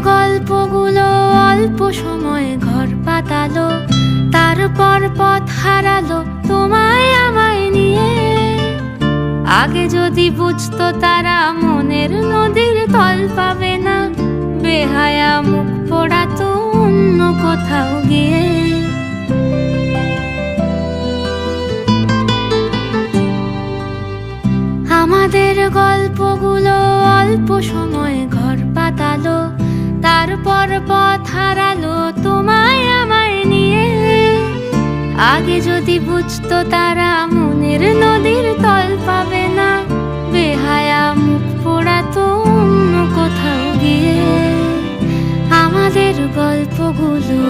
গল্পগুলো অল্প সময়ে ঘর পাতালো, তারপর পথ হারালো তোমায় আমায় নিয়ে। আগে যদি বুঝতো তারা মনের নদীর তল পাবে না, বেহায়া মুখ পোড়াতো অন্য কোথাও গিয়ে। আমাদের গল্পগুলো অল্প সময়ে ঘর পাতালো, তারপর পথ হারালো তোমায় আমায় নিয়ে। আগে যদি বুঝতো তারা মনের নদীর তল পাবে না, বেহায়া মুখ পোড়াতো অন্য কোথাও গিয়ে। আমাদের গল্পগুলো